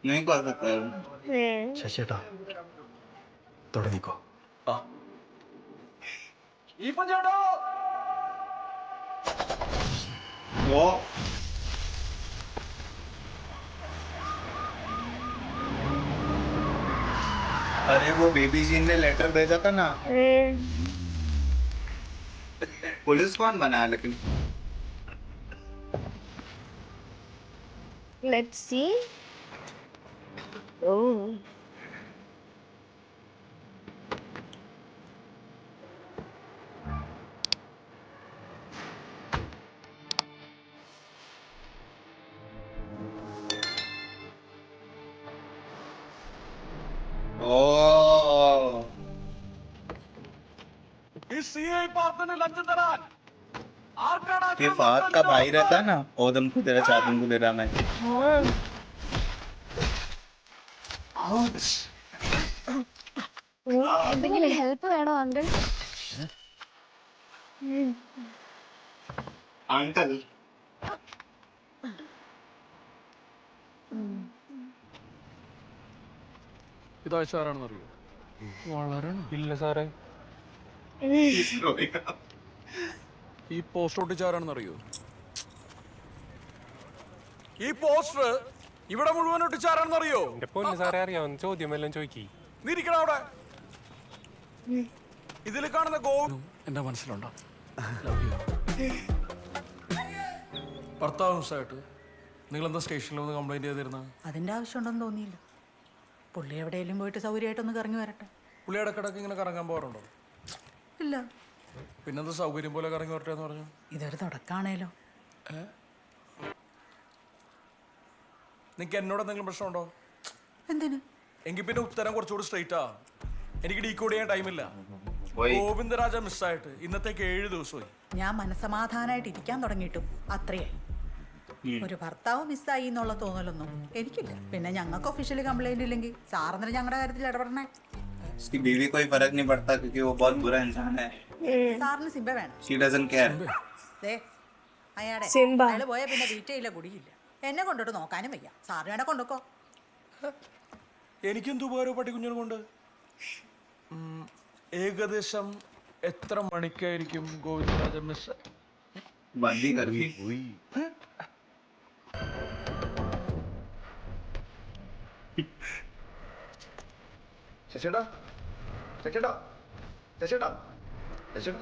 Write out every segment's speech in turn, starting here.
नहीं कर सकता ശശിയേട്ടാ തുടങ്ങിക്കോ. वो अरे वो बेबी जी ने लेटर भेजा था ना, पुलिस कौन बना है लेकिन? Let's see. Oh. ओ ये फहद का भाई रहता है ना, ओदम कुदेरा चादम कुदेरा में. हाँ. എന്തെങ്കിലും ഹെൽപ്പ് വേണോ അങ്കിൾ? अंकल ഇതാഴ്ച ആരാണെന്ന് അറിയോ? വളരെ ഇല്ല സാറേ. ഈ പോസ്റ്റർ ഒട്ടിച്ച ആരാണെന്ന് അറിയോ? ഈ പോസ്റ്റർ ഇവിടെ മുഴുവൻ ഒട്ടിച്ച ആരാണെന്ന് അറിയോ? പൊന്നു സാറേ അറിയാം. ചോദ്യം എല്ലാം ചോദിക്കി. നീ ഇരിക്കണ അവിടെ. ഇതിൽ കാണുന്ന ഗോവിനും എന്റെ മനസ്സിലുണ്ടോ? ഭർത്താവ് മിസ്സായിട്ട് നിങ്ങൾ എന്താ സ്റ്റേഷനിൽ ഒന്ന് കംപ്ലൈന്റ് ചെയ്തിരുന്ന? അതിന്റെ ആവശ്യമുണ്ടെന്ന് തോന്നിയില്ല. പുള്ളി എവിടെയെങ്കിലും പോയിട്ട് സൗകര്യമായിട്ടൊന്ന് കറങ്ങി വരട്ടെ. പുള്ളി ഇടക്കിടക്ക് ഇങ്ങനെ കറങ്ങാൻ പോകാറുണ്ടോ? ഇല്ല, പിന്നെന്താ സൗകര്യം പോലെ കറങ്ങി വരട്ടെ എന്ന് പറഞ്ഞു? ഇതൊരു തുടക്കാണേലോ. നിനക്ക് എന്നോട് എന്തെങ്കിലും പ്രശ്നമുണ്ടോ? എന്തിന്? എങ്കിൽ പിന്നെ ഉത്തരം കുറച്ചുകൂടി സ്ട്രെയിറ്റാ. എനിക്ക് ഡീകോഡ് ചെയ്യാൻ ടൈമില്ല. ഗോവിന്ദരാജ മിസ്സായിട്ട് ഇന്നത്തേക്ക് 7 ദിവസമായി. ഞാൻ മനസ്സമാധാനമായിട്ട് ഇരിക്കാൻ തുടങ്ങിയിട്ടും അത്രയായി. ഒരു ഭർത്താവ് മിസ്സായി എന്നുള്ള തോന്നലൊന്നും എനിക്കില്ല. പിന്നെ ഞങ്ങൾക്ക് ഒഫീഷ്യലി കംപ്ലൈന്റ് ഇല്ലെങ്കിൽ സാറിന് ഞങ്ങളുടെ കാര്യത്തിൽ ഇടപെടണേ. उसकी बीवी कोई फर्क नहीं पड़ता क्योंकि वो बहुत बुरा इंसान है. സാറിന് സിംബ വേണം. She doesn't care. ദേ അയാളെ സിംബ. അയാൾ പോയാൽ പിന്നെ വീട്ടിലില്ല, കുടിയില്ല. എന്നെ കൊണ്ടോട്ട് നോക്കാനും വയ്യ. സാറ് വേണേ കൊണ്ടുക്കോ. എനിക്കെന്ത് ഉപകാരം പട്ടിക്കുഞ്ഞിനെ കൊണ്ട്? ഏകദേശം എത്ര മണിക്കായിരിക്കും ഗോവിന്ദരാജ മിസ്? बंदी कर दी. ശശിയേട്ടാ ശശിയേട്ടാ ശശിയേട്ടാ ശശിയേട്ടാ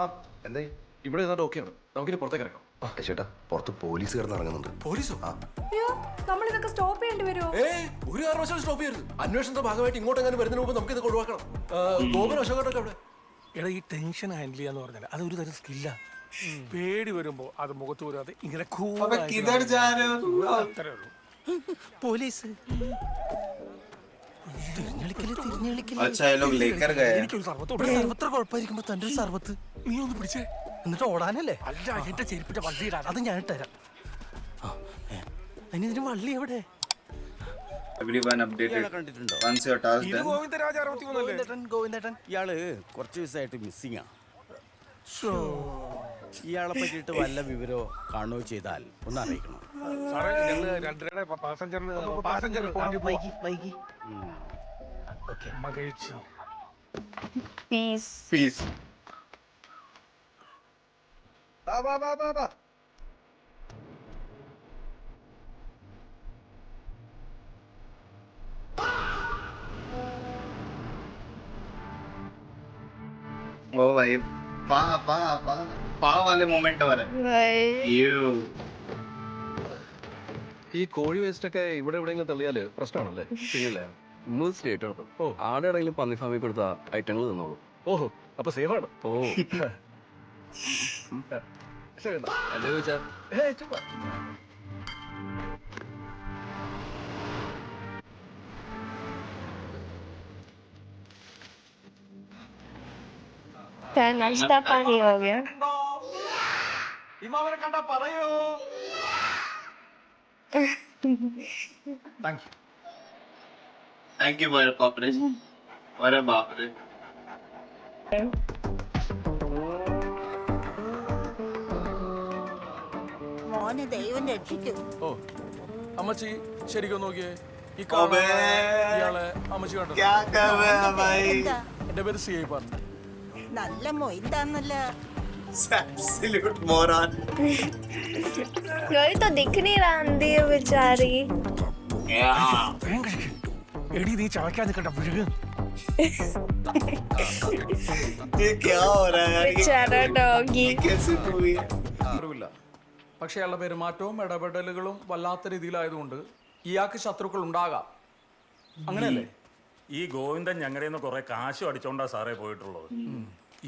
ആ എന്തായി? ഇവിടെ നിന്നാണ്ട് ഓക്കെയാണ്. നമുക്കിനി പുറത്തേക്ക് ഇറങ്ങാം. ശശിയേട്ടാ പുറത്ത് പോലീസ് കിടന്ന് ഇറങ്ങുന്നുണ്ട്. പോലീസോ? അയ്യോ, നമ്മൾ ഇതൊക്കെ സ്റ്റോപ്പ് ചെയ്യേണ്ടി വരുമോ? ഒരു കാരണവശാലും സ്റ്റോപ്പ് ചെയ്യരുത്. അന്വേഷണത്തിന്റെ ഭാഗമായിട്ട് ഇങ്ങോട്ടെങ്ങാനും വരുന്നതിന് മുമ്പ് നമുക്ക് ഇത് ഒഴിവാക്കണം. ഗോപൻ അശോകട്ടൊക്കെ അവിടെ. എടാ ഈ ടെൻഷൻ ഹാൻഡിൽ ചെയ്യാന്ന് പറഞ്ഞാൽ അതൊരു തരം സ്കില്ലാ. പേടി വരുമ്പോ അത് മുഖത്ത് വരാതെ ഇങ്ങനെ अबे किधर जा रहे हो तुम लोग? അത്രേ ഉള്ളൂ. പോലീസ് തിരിഞ്ഞളിക്കല്. अच्छा ये लोग लेकर गए. എനിക്കൊരു സർവത്ര കുഴപ്പമായിരിക്കുമ്പോ തന്റെ ഒരു സർവത്ത് നീ ഒന്ന് പിടിച്ചേ. എന്നിട്ട് ഓടാനല്ലേ? അല്ല, എന്റെ ചെരുപ്പിന്റെ വള്ളി ഇടാൻ. അത് ഞാൻ ഇട്ടുതരാം. അതിന് വള്ളി എവിടെ? Everyone updated. Once your task done. Govindaraja 63 ഗോവിന്ദേട്ടൻ ഇയാള് കുറച്ച് ദിവസമായിട്ട് മിസ്സിങ്ങാ. ഇയാളെ പറ്റിയിട്ട് വല്ല വിവരമോ കാണുകയോ ചെയ്താൽ ഒന്ന് അറിയിക്കണം. സാറേ ഞങ്ങള് 2:30 പാസഞ്ചർ മകയിച്ചു. Peace. Peace. ओ भाई पा वाले मोमेंट हो रहे हैं. Bye. You. ഈ കോഴി വേസ്റ്റ് ഒക്കെ ഇവിടെ എവിടെയെങ്കിലും തള്ളിയാല് പ്രശ്നമാണല്ലേ? ശരിയല്ലേ? ഇന്ന് സ്റ്റേറ്റ് ആണ്. ആടെയാണെങ്കിലും പന്നി ഫാമിൽ കൊടുത്ത ഐറ്റങ്ങൾ തിന്നോളൂ. ഓഹോ, അപ്പൊ സേഫ് ആണ്. ഓ ശരി എന്നാ. എന്താ ചോദിച്ചാ? ചുമ്മാ. क्या नाश्ता पानी हो गया? ഇമാവനെ കണ്ടാ പറയൂ. Thank you for your cooperation. अरे बाप रे. മോനെ ദൈവം രക്ഷിച്ചു. ഓ അമ്മച്ചി ശരിക്കും നോക്കിയേ. ഈ ഇയാളെ അമ്മച്ചി കണ്ടോ? क्या कर रहे हैं भाई? എന്റെ പേര് സി ഐ പറഞ്ഞു. നല്ല മൊയ്താന്നല്ല. Absolute moron. कोई तो दिख नहीं रहा अंधी है बेचारी. എടി നീ ചവയ്ക്കാൻ നിൽക്കണ്ട പുഴുക്. ये क्या हो रहा है यार? ये बेचारा डॉगी. कैसे हुई है? അറിവില്ല. പക്ഷെ അയാളുടെ പെരുമാറ്റവും ഇടപെടലുകളും വല്ലാത്ത രീതിയിലായതുകൊണ്ട് ഇയാൾക്ക് ശത്രുക്കൾ ഉണ്ടാകാം. അങ്ങനെയല്ലേ? ഈ ഗോവിന്ദൻ ഞങ്ങളുടെ കുറെ കാശും അടിച്ചോണ്ടാ സാറേ പോയിട്ടുള്ളത്.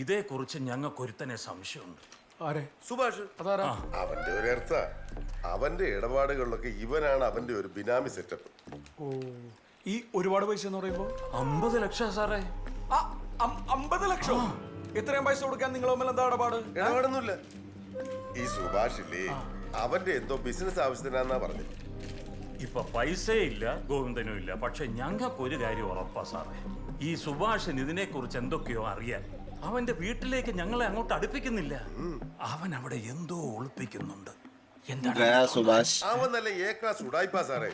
ഇതേക്കുറിച്ച് ഞങ്ങൾക്കൊരുത്തനെ സംശയമുണ്ട്. ആരെ? സുഭാഷ് അതാരാ? അവന്റെ ഒരു അർത്ഥ അവന്റെ ഇടപാടുകളിലൊക്കെ ഇവനാണ് അവന്റെ ഒരു ബിനാമി സെറ്റപ്പ്. ഓ, ഈ ഒരുപാട് പൈസ എന്ന് പറയുമ്പോ 50 ലക്ഷം സാറേ. 50 ലക്ഷം? ഇത്രയും പൈസ കൊടുക്കാൻ നിങ്ങൾ തമ്മിൽ എന്താ ഇടപാട്? ഇടപാടൊന്നുമില്ല. ഈ സുഭാഷില്ലേ അവന്റെ എന്തോ ബിസിനസ് ആവശ്യത്തിനാന്നാ പറഞ്ഞത്. ഇപ്പൊ പൈസയും ഇല്ല, ഗോവിന്ദനും ഇല്ല. പക്ഷെ ഞങ്ങൾക്കൊരു കാര്യം ഉറപ്പാ സാറേ, ഈ സുഭാഷിന് ഇതിനെക്കുറിച്ച് എന്തൊക്കെയോ അറിയാൻ. അവന്റെ വീട്ടിലേക്ക് ഞങ്ങളെ അങ്ങോട്ട് അടുപ്പിക്കുന്നില്ല. അവൻ അവിടെ എന്തോ ഒളിപ്പിക്കുന്നുണ്ട്. गया सुभाष. അവൻ നല്ല എ ക്ലാസ് ഉടായിപ്പാ സാറേ.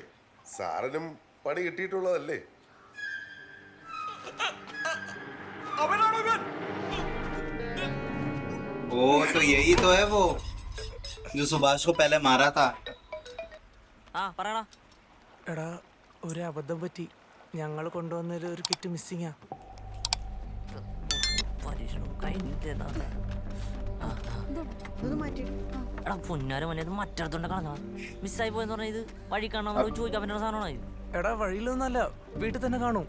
സാറിനും പണി കിട്ടിയിട്ടുള്ളതല്ലേ? അവനാണോ ഇവൻ? ओ तो यही तो है वो जो सुभाष को पहले मारा था. എടാ ഒരു അബദ്ധം പറ്റി. ഞങ്ങൾ കൊണ്ടുവന്നതിൽ ഒരു കിറ്റ് മിസ്സിങ്ങാ. മറ്റടുത്തോണ്ട് കളഞ്ഞ മിസ്സായി പോയെന്ന് പറഞ്ഞാൽ ഇത് വഴി കാണാൻ ചോദിക്കാൻ പറ്റുന്ന സാധനമാണ് ഇത്. എടാ വഴിയിലൊന്നല്ല, വീട്ടിൽ തന്നെ കാണും.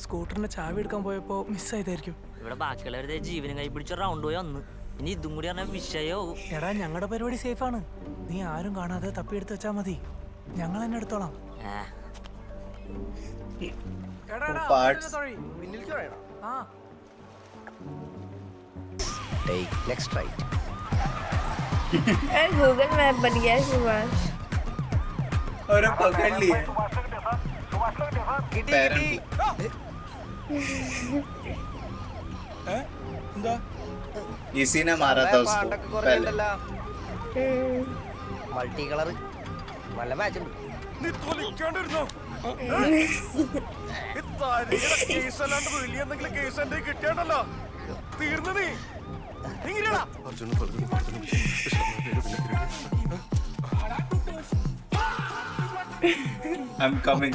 സ്കൂട്ടറിന്റെ ചാവി എടുക്കാൻ പോയപ്പോ മിസ്സായതായിരിക്കും. ഇവിടെ ബാക്കിയുള്ളവരുടെ ജീവനും കൈ പിടിച്ച റൗണ്ട് പോയി വന്ന് ഇനി ഇതും കൂടി പറഞ്ഞാൽ വിഷയവും. എടാ ഞങ്ങളുടെ പരിപാടി സേഫാണ്. നീ ആരും കാണാതെ തപ്പിയെടുത്ത് വെച്ചാ മതി. ഞങ്ങൾ തന്നെ എടുത്തോളാം. Parts. अरे गूगल मैप बन गया है सुभाष. और पकड़ लिए. എന്താ? इसी ने मारा था उसको पहले. മൾട്ടി കളർ നല്ല മാച്ച് ഉണ്ട്. നീ തൊലിക്കാണ്ടിരുന്നോ? കേസ് അല്ലാണ്ട് വലിയ എന്തെങ്കിലും കേസ് എന്റെ കിട്ടിയാണല്ലോ തീർന്നു. നീ ഇങ്ങനെയാ I'm coming.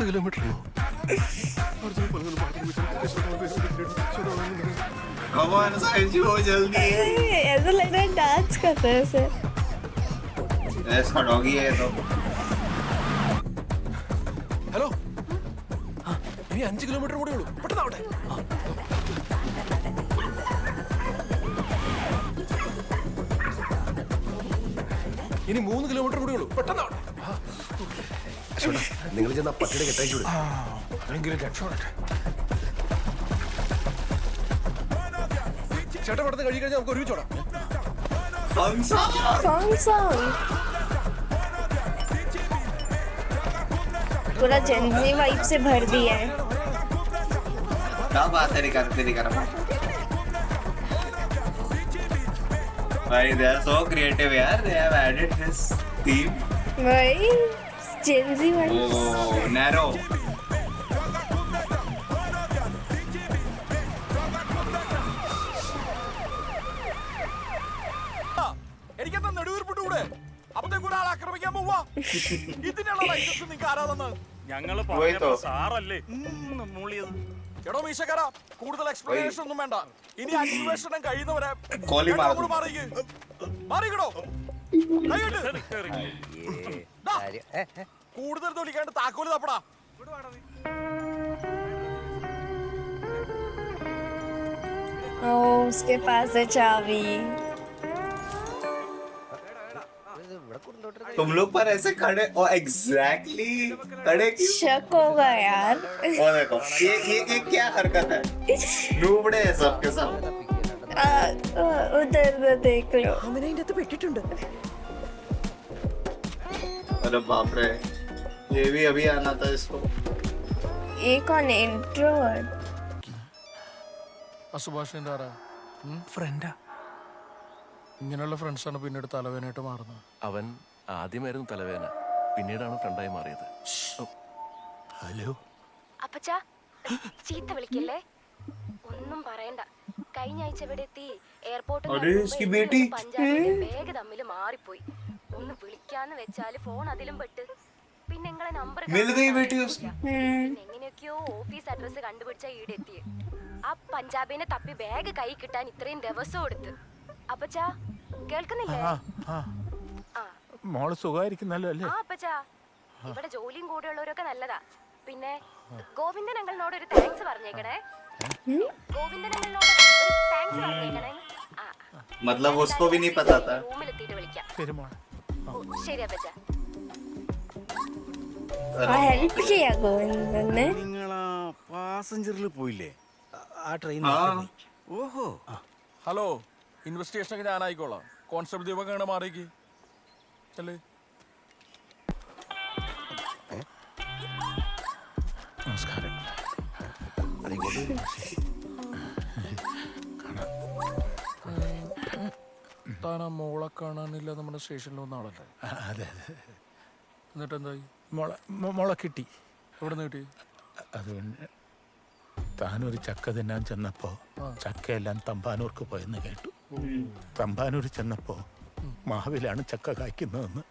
Come on, Sanju, जल्दी. ऐसा लग रहा है डांस कर रहे हैं सर. ऐसा डॉगी है तो. ഹലോ, ഇനി 5 കിലോമീറ്റർ കൂടെ ഉള്ളൂ. പെട്ടെന്നാവട്ടെ. ഇനി 3 കിലോമീറ്റർ കൂടെ ഉള്ളൂ. പെട്ടെന്നാവട്ടെ. നിങ്ങൾ ചെന്ന പട്ടിയുടെ കെട്ടയച്ചൂടെ? അതെങ്കിലും രക്ഷപ്പെടട്ടെ. ചേട്ടൻ പെട്ടെന്ന് കഴി കഴിഞ്ഞാൽ നമുക്ക് ഒരുമിച്ചോടാം. कौन सा? पूरा जेनजी वाइब से भर दिया है. क्या बात है? तेरी कर. भाई they are so creative यार. They have added this theme. वही जेनजी वाइब. Oh, narrow. എനിക്കെന്താ നെടുവീർപ്പിട്ടൂടെ? അപ്പത്തേക്ക് ഒരാൾ ആക്രമിക്കാൻ പോവാ. ഇതിനുള്ള ലൈസൻസ് നിങ്ങൾക്ക് ആരാ തന്നത്? ഞങ്ങള് പറഞ്ഞപ്പോ സാറല്ലേ മൂളിയത്. എടോ മീശക്കാരാ, കൂടുതൽ എക്സ്പ്ലനേഷൻ ഒന്നും വേണ്ട. ഇനി അന്വേഷണം കഴിയുന്നവരെ കോലി മാറുന്നു. മാറിക്കടോ. കൂടുതൽ തൊലിക്കാണ്ട് താക്കോല് തപ്പടാ. ओ उसके पास है चाबी. तुम लोग पर ऐसे खड़े और एग्जैक्टली खड़े क्यों? शक होगा यार. और देखो ये क्या हरकत है? नूबड़े हैं सबके सब. उधर देख लो. അവനെ അതിൻ്റെ അകത്ത് പെട്ടിട്ടുണ്ട്. अरे बाप रे, ये भी अभी आना था इसको. ये कौन है? इंट्रोवर्ट. സുഭാഷിന്റെ ആരാ? ഫ്രണ്ടാ. ഇങ്ങനെയുള്ള ഫ്രണ്ട്സാണ് പിന്നീട് തലവേനായിട്ട് മാറുന്നത്. അവൻ ആദ്യമായിരുന്നു തലവേദന, പിന്നീടാണ് ഫ്രണ്ടായി മാറിയത്. ഹലോ. അപ്പച്ചാ ചീത്ത വിളിക്കല്ലേ, ഒന്നും പറയണ്ട. കഴിഞ്ഞ ആഴ്ച ഇവിടെ എത്തി എയർപോർട്ടിൽ ബാഗ് തമ്മിൽ മാറിപ്പോയി. ഒന്ന് വിളിക്കാന്ന് വെച്ചാല് ഫോൺ അതിലും പെട്ട്. പിന്നെ നിങ്ങളെ നമ്പർ എങ്ങനെയൊക്കെയോ ഓഫീസ് അഡ്രസ് കണ്ടുപിടിച്ച ഈടെ എത്തി. ആ പഞ്ചാബിനെ തപ്പി ബാഗ് കൈ കിട്ടാൻ ഇത്രയും ദിവസം എടുത്ത്. അപ്പച്ചാ കേൾക്കുന്നില്ലേ? മോള് സുഖമായിരിക്കുന്നല്ലോ അല്ലേ? ആ അപ്പച്ചാ, ഇവിടെ ജോലിയും കൂടെയുള്ളവരൊക്കെ നല്ലതാ. പിന്നെ ഗോവിന്ദൻ അങ്കിളിനോട് ഒരു താങ്ക്സ് പറഞ്ഞേക്കണേ. ഗോവിന്ദൻ അങ്കിളിനോട് ഒരു താങ്ക്സ് പറഞ്ഞേക്കണേ. मतलब उसको भी नहीं पता था. റൂമിലെത്തിയിട്ട് വിളിക്കാം. ശരി മോളെ. ശരി അപ്പച്ചാ. ഹെൽപ്പ് ചെയ്യാ ഗോവിന്ദനെ. നിങ്ങളാ പാസഞ്ചറിൽ പോയില്ലേ ആ ട്രെയിൻ? ഓഹോ. ഹലോ, ഇൻവെസ്റ്റിഗേഷനൊക്കെ ഞാനായിക്കോളാം. കോൺസ്റ്റബിൾ ദീപക് അങ്ങനെ മാറിയേക്ക് അല്ലേ? നമസ്കാരം. താനാ മോളെ കാണാനില്ല നമ്മുടെ സ്റ്റേഷനിൽ വന്ന ആളല്ലേ? അതെ അതെ. എന്നിട്ട് എന്തായി? മോളെ കിട്ടി. എവിടെ നിന്ന് കിട്ടി? അത് പിന്നെ താനൊരു ചക്ക തിന്നാൻ ചെന്നപ്പോ ചക്കയെല്ലാം തമ്പാനൂർക്ക് പോയെന്ന് കേട്ടു. തമ്പാനൂർ ചെന്നപ്പോ മാവിലാണ് ചക്ക കായ്ക്കുന്നതെന്ന്.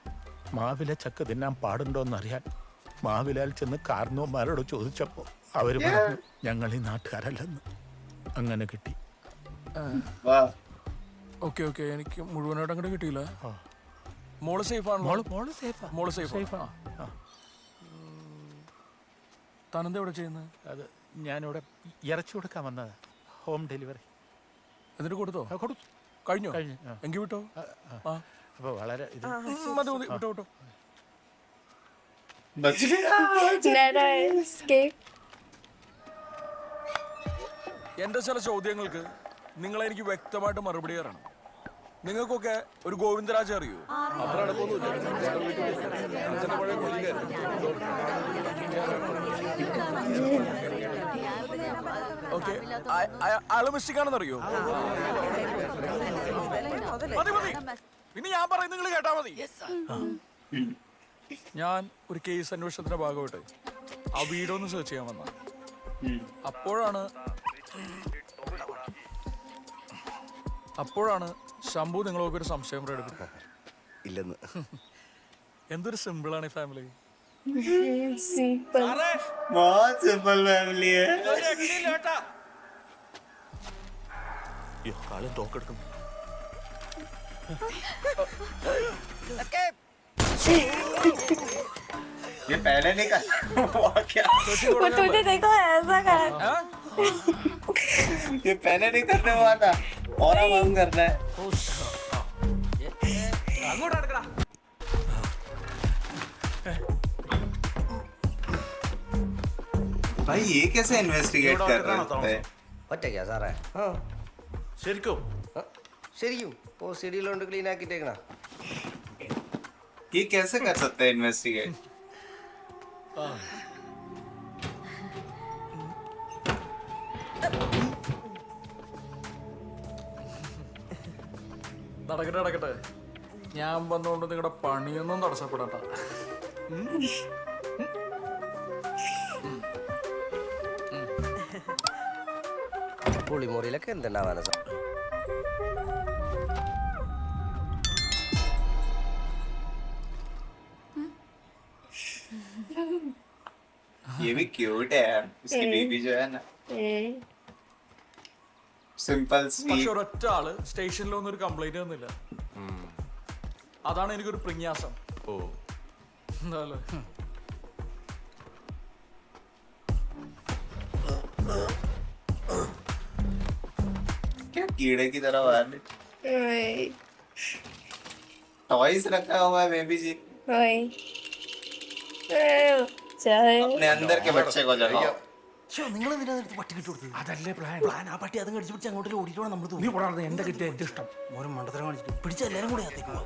മാവിലെ ചക്ക തിന്നാൻ പാടുണ്ടോന്നറിയാൻ മാവിലാൽ ചെന്ന് കാരണവന്മാരോട് ചോദിച്ചപ്പോ അവര് പറഞ്ഞു ഞങ്ങൾ ഈ നാട്ടുകാരല്ലെന്ന്. അങ്ങനെ കിട്ടി. ഓക്കെ ഓക്കെ, എനിക്ക് മുഴുവനായിട്ട് അങ്ങോട്ട് കിട്ടിയില്ല. മോള് സേഫാണ്? മോള് സേഫാ. താനെന്താ ഇവിടെ ചെയ്യുന്നത്? അത് ഞാനിവിടെ ഇറച്ചി കൊടുക്കാൻ വന്നതാ. Home delivery. എന്നിട്ട് കൊടുത്തോ? കൊടുത്തു. കഴിഞ്ഞോ? എങ്കിൽ വിട്ടോ. അപ്പോൾ വളരെ ഇത് മതി വിട്ടോ വിട്ടോ. എന്റെ ചില ചോദ്യങ്ങൾക്ക് നിങ്ങളെനിക്ക് വ്യക്തമായിട്ട് മറുപടി തരണം. നിങ്ങൾക്കൊക്കെ ഒരു ഗോവിന്ദരാജ് അറിയോ? അത്ര ഓക്കെ, അയാള് മിസ്റ്റേക്കാണെന്ന് അറിയോ? മതി മതി, പിന്നെ ഞാൻ പറയും നിങ്ങൾ കേട്ടാ മതി. ഞാൻ ഒരു കേസ് അന്വേഷണത്തിന്റെ ഭാഗമായിട്ട് ആ വീടൊന്ന് സെർച്ച് ചെയ്യാൻ വന്ന. അപ്പോഴാണ് ശംഭു നിങ്ങളൊക്കെ ഒരു സംശയം പ്രകടിപ്പിക്കുന്നത്. ഇല്ലെന്ന്. എന്തൊരു സിമ്പിളാണ് ഈ ഫാമിലി. बहुत सिंपल फैमिली है. കാലം തോക്കെടുക്കുന്നു. ये पहले नहीं कर क्या? तुझे देखो ऐसा कर. ये पहले नहीं करने हुआ था और अब हम करना है. भाई ये कैसे इन्वेस्टिगेट कर रहे हैं? ഒറ്റയ്ക്കാ സാറേ? ശരിക്കും ശരിക്കും ഓ സിഡിയിലോണ്ട് ക്ലീൻ ആക്കിട്ടേക്കണ. ये कैसे कर सकते हैं इन्वेस्टिगेट? നടക്കട്ടെ നടക്കട്ടെ, ഞാൻ വന്നുകൊണ്ട് നിങ്ങളുടെ പണിയൊന്നും തടസ്സപ്പെടട്ട. പുളിമുറിയിലൊക്കെ എന്തുണ്ടാവാനാ സാർ? ये भी क्यूट है यार, इसकी बेबी जो है ना, सिंपल പക്ഷെ स्वीट. ഒരൊറ്റ ആള് സ്റ്റേഷനിലൊന്നും ഒരു കംപ്ലൈന്റ് ഒന്നുമില്ല. അതാണ് എനിക്കൊരു പ്രന്യാസം. ഓ എന്തായാലും क्या कीड़े की तरह बाहर टॉयज रखा हुआ है बेबी जी. अपने अंदर के बच्चे को जगाओ. നിങ്ങൾ എന്തിനാ പട്ടി കിട്ടി കൊടുത്തത്? അതല്ലേ പ്ലാൻ. ആ പട്ടി അതും കടിച്ചു പിടിച്ച് അങ്ങോട്ട് ഓടിയിട്ട് നമ്മൾ നീ പോടാ. എന്റെ കിട്ടിയ ഏറ്റവും ഇഷ്ടം ഒരു മണ്ടത്തരം കാണിച്ചിട്ട് പിടിച്ച എല്ലാരും കൂടെ അകത്തേക്ക് പോവാ.